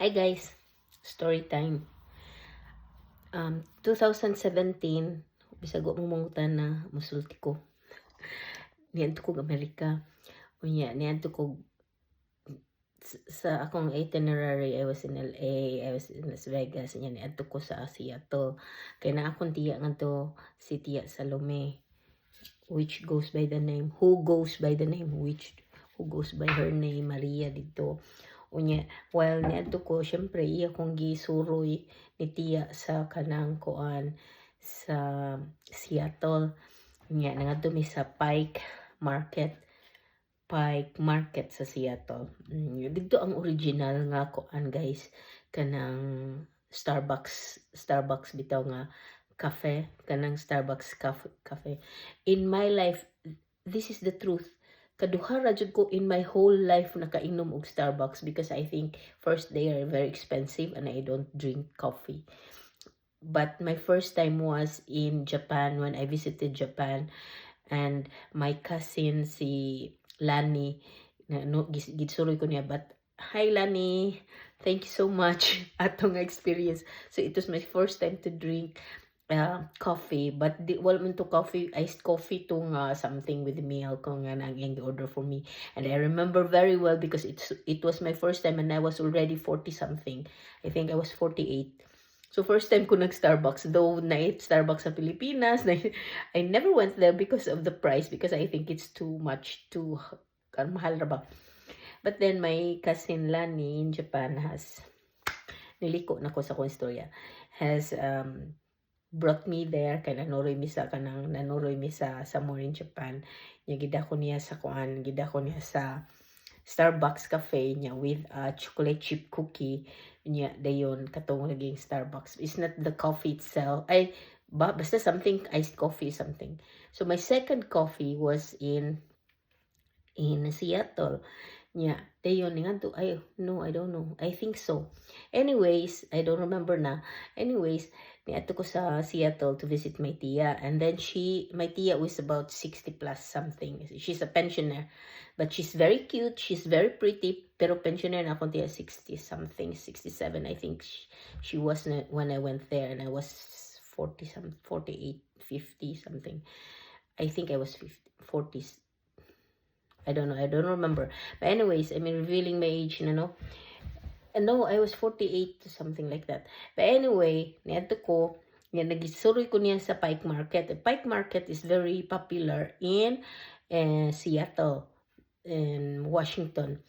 Hi guys, story time. 2017, bisag wa mo mangutan na musulti ko. Niadto ko Amerika. Unya, niadto ko sa akong itinerary. I was in LA, I was in Las Vegas. Unya, niadto ko sa Seattle. Kaya na akong tiya nga to, si Tia Salome. Which goes by the name, who goes by the name, who goes by her name, Maria dito. Unya, while niadto ko, syempre iya kong gisuroy ni Tia sa kanang kuan sa Seattle. Unya, nangadto mi sa Pike Market sa Seattle. Dito ang original nga kuan guys, kanang Starbucks bitaw nga cafe, kanang Starbucks cafe. In my life, this is the truth. Kaduha ra jud ko in my whole life nakainom og Starbucks because I think first they are very expensive and I don't drink coffee. But my first time was in Japan when I visited Japan, and my cousin si Lani no gisuroy ko niya, but hi Lani, thank you so much atong experience. So it was my first time to drink coffee, but wala man to coffee, iced coffee to nga something with milk kung nga nang yung order for me. And I remember very well because it was my first time and I was already 40 something. I think I was 48. So first time ko nag-Starbucks, though na Starbucks sa Pilipinas, I never went there because of the price, because I think it's too much, too mahal ra ba. But then my cousin Lani in Japan has, niliko na ko sa kong istorya, has brought me there kay nanuroy mi sa somewhere in Japan. Nya gidako niya sa kuan, gidako niya sa Starbucks cafe niya with a chocolate chip cookie niya dayon katong naging Starbucks. It's not the coffee itself. Basta something iced coffee something. So my second coffee was in Seattle. Yeah, dayon nga to. No, I don't know. I think so. Anyways, I don't remember na. Anyways, niadto ko sa Seattle to visit my tia, and then my tia was about 60 plus something. She's a pensioner, but she's very cute, she's very pretty, pero pensioner na akong tia, 60 something, 67 I think she was when I went there, and I was 40 some 48 50 something. I think I was 40s. I don't know, I don't remember. But anyways, I mean, revealing my age na, no? No, I was 48 to something like that. But anyway, niadto ko, nagisuroy ko niya sa Pike Market. The Pike Market is very popular in Seattle, in Washington.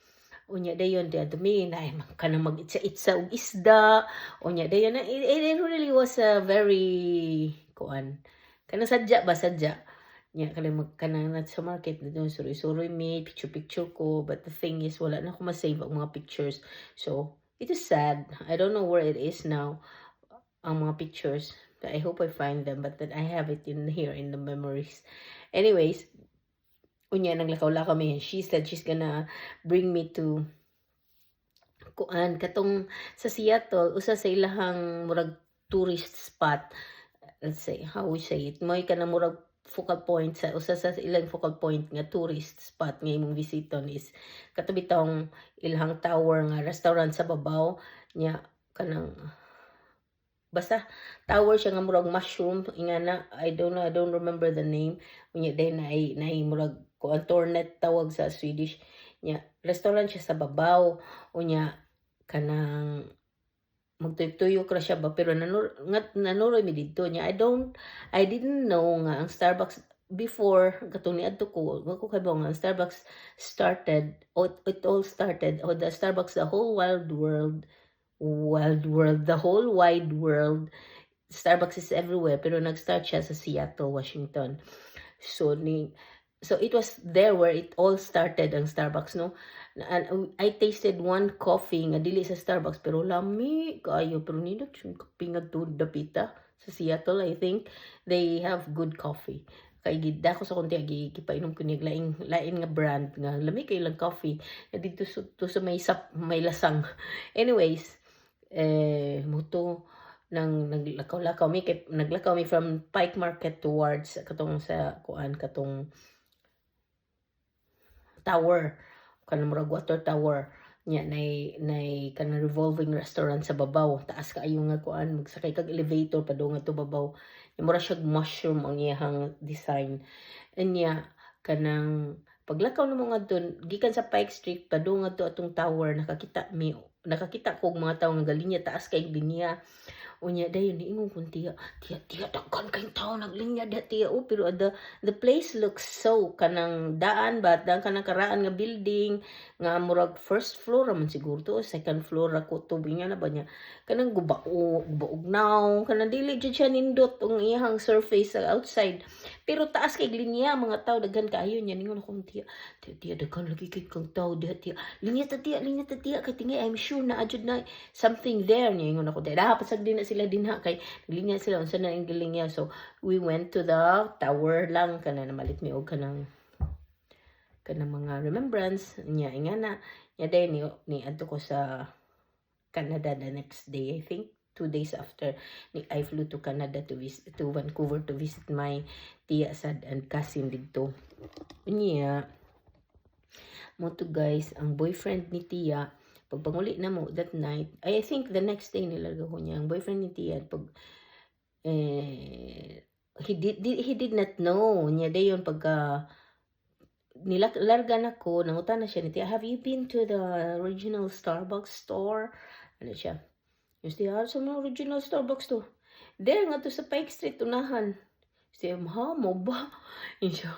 Unya dayon dia dumi na kana mag-itsa og isda. Unya dayon it really was a very kuan. Kana sadya. Nya kanang sa market doon suroy-suroy mi, picture ko, but the thing is wala na ako ma-save ang mga pictures. So it is sad. I don't know where it is now, ang mga pictures. I hope I find them, but then I have it in here in the memories. Anyways, unya naglakaw-lakaw kami. She said she's gonna bring me to kuan katong sa Seattle, usa sa ilahang murag tourist spot. Let's say, how we say it, mo'y ka na murag focal point sa usa sa ilang focal point nga tourist spot nga imong visiton is katabi taong ilang tower nga restaurant sa babaw nya, kanang basta tower siya nga murag mushroom ingana, I don't remember the name. Unya day na murag kuan tornet tawag sa Swedish nya, restaurant siya sa babaw. Unya kanang magtuyok ra siya ba, pero nanuroy mi didto niya. I didn't know nga ang Starbucks before katong niadto ko, wako kay nga ang Starbucks it all started, the Starbucks, the whole wide world, the whole wide world. Starbucks is everywhere, pero nag-start siya sa Seattle, Washington. So it was there where it all started, ang Starbucks, no? And I tasted one coffee nga dili sa Starbucks, pero lami kayo, pero nindot yung kape nga to dapita sa Seattle. I think they have good coffee. Kay gida ko sa konti gipainom ko ni lain nga brand nga lami kay lang coffee nga dito sa may lasang. Anyways, muto nang naglakaw mi from Pike Market towards katong sa kuan, katong tower, kanang murag water tower. nya nay kanang revolving restaurant sa babaw, taas kaayo nga kuan, magsakay kag elevator padung to babaw. Mura siya mushroom ang iyang design. Anya kanang paglakaw nimo ngadto gikan sa Pike Street padung to atong tower, nakakita ko og mga tawo nga galinya taas kay linya. Unya dayon niingon kong tiya daghan kayong tao naglinya da tiya pero the place looks so kanang daan ba daan kanang karaan nga building nga murag first floor man siguro to second floor ako tubig nga na ba niya kanang gubaugnaw kanang dili jud siya nindot ang iyang surface sa outside pero taas kay linya mga tao daghan kaayo niya ningon akong tiya daghan lagi kay kang tao diha tiya linya ta tiya kay tingay I'm sure na adjud na something there niya ingon ako dahil pasag din na sila dinha kay linya sila unsa na ang linya so we went to the tower lang kana namalit mi og kanang mga remembrance niya ingana niya day ni adto ko sa Canada the next day I think 2 days after I flew to Canada to Vancouver to visit my tiya sad and cousin dito niya mo to guys ang boyfriend ni tiya pagpanguli na mo that night, I think the next day nilarga ko niya, ang boyfriend ni Tia, he did not know niya dayon pagka nilarga na ko, nangutan na siya ni Tia, have you been to the original Starbucks store? Ano siya? Yung siya, sa mga original Starbucks store. There nga to sa Pike Street, unahan. Siya, ha, mo ba? Yung siya,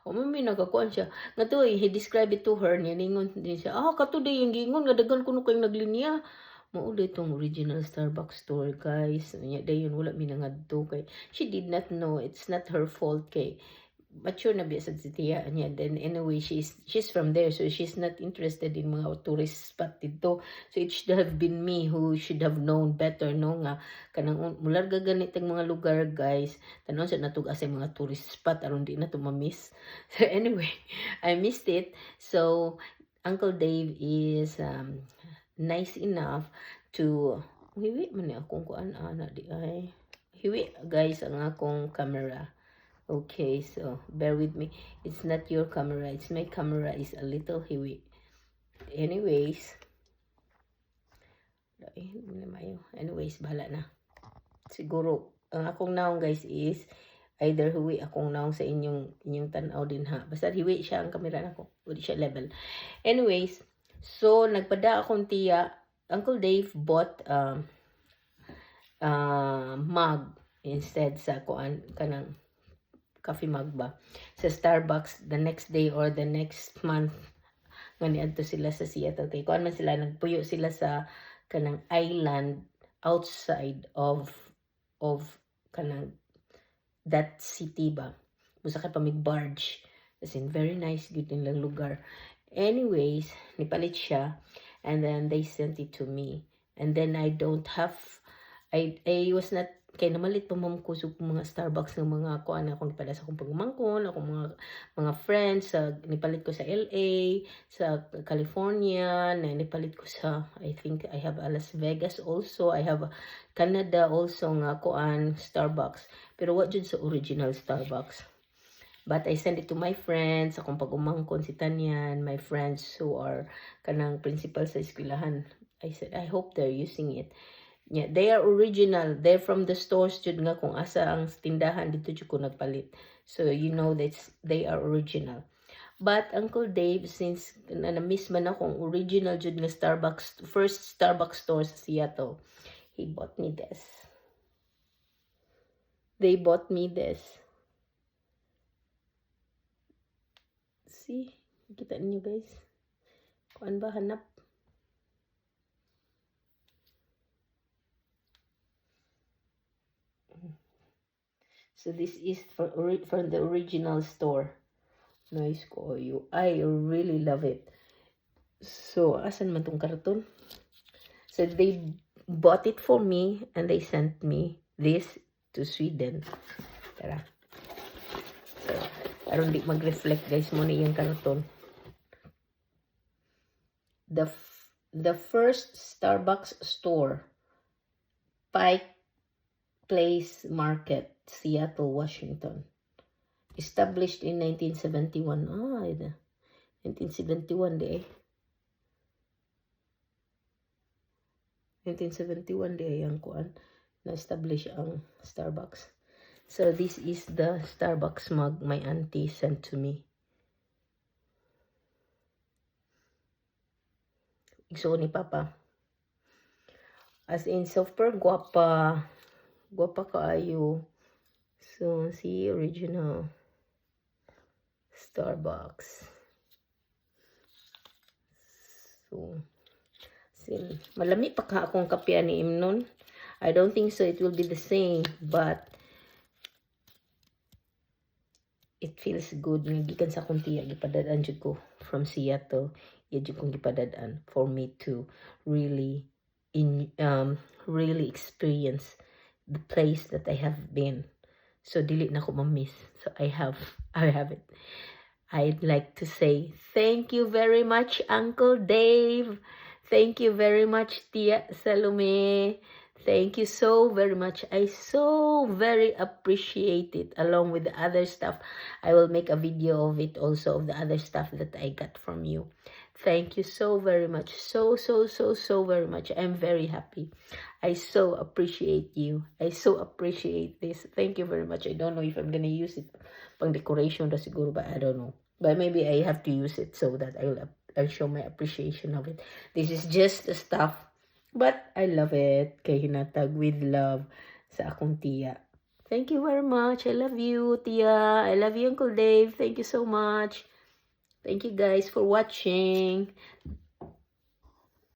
mami nagakuan siya. Nga to he described it to her niya ningon din siya. Kato day yung gingon nga daghan kuno kay naglinya. Mao day tong original Starbucks store guys. Nya dayon wala mi nangadto kay she did not know it's not her fault kay mature na biya sa tiya niya. Then anyway she's from there so she's not interested in mga tourist spot dito. So it should have been me who should have known better no nga kanang mularga ganitong mga lugar guys tanon sa natug asa mga tourist spot aron di na to ma-miss. So anyway I missed it. So Uncle Dave is nice enough to hiwi man ni akong kuan ana di ay hiwi guys ang akong camera. Okay, so bear with me. It's not your camera. It's my camera is a little heavy. Anyways, bahala na. Siguro, ang akong naong guys is either huwi akong naong sa inyong tanaw din ha. Basta hiwi siya ang camera na ko. Hindi siya level. Anyways, so nagpada akong tiya. Uncle Dave bought mug instead sa kuan kanang coffee mug ba sa Starbucks the next day or the next month nga niadto sila sa Seattle kay kuan man sila nagpuyo sila sa kanang island outside of kanang that city ba musa ka pa mig barge as in very nice good nilang lugar. Anyways nipalit siya and then they sent it to me and then I was not kay namalit pa mo ko sa mga Starbucks ng mga kuan akong nipalit sa akong pagmangkon akong mga friends sa nipalit ko sa LA sa California na nipalit ko sa I think I have a Las Vegas also I have Canada also nga kuan Starbucks pero what jud sa original Starbucks but I send it to my friends akong pagumangkon si Tanyan my friends who are kanang principal sa eskwelahan I said I hope they're using it. Yeah, they are original. They're from the stores jud nga kung asa ang tindahan dito jud ko nagpalit. So you know that they are original. But Uncle Dave since na-miss man akong original jud nga Starbucks first Starbucks store sa Seattle. He bought me this. They bought me this. See? Kita niyo guys. Kuan ba hanap? So this is from the original store. Nice ko you. I really love it. So, asan man tong karton? So they bought it for me and they sent me this to Sweden. Tara. So, aron di mag-reflect guys mo ni yung karton. The first Starbucks store. Pike Place Market, Seattle, Washington. Established in 1971. 1971 di eh. 1971 di ayang kuan na-establish ang Starbucks. So this is the Starbucks mug my auntie sent to me. Igsuon ni Papa. As in, super guwapa. Guwapa kaayo. So, see, original Starbucks. So, sin, malami pa ka akong kape ni Imnon. I don't think so it will be the same, but it feels good. Gikan sa akong tiya, gipadadaan jud ko from Seattle. Iya jud kong gipadadaan for me to really really experience the place that I have been. So dili na ko ma-miss. So I have it. I'd like to say thank you very much, Uncle Dave. Thank you very much, Tia Salome. Thank you so very much. I so very appreciate it. Along with the other stuff, I will make a video of it also, of the other stuff that I got from you. Thank you so very much. So very much. I'm very happy. I so appreciate you. I so appreciate this. Thank you very much. I don't know if I'm gonna use it pang decoration ra siguro, but I don't know. But maybe I have to use it so that I'll show my appreciation of it. This is just the stuff, but I love it. Kay hinatag with love sa akong tiya. Thank you very much. I love you, Tia. I love you, Uncle Dave. Thank you so much. Thank you guys for watching.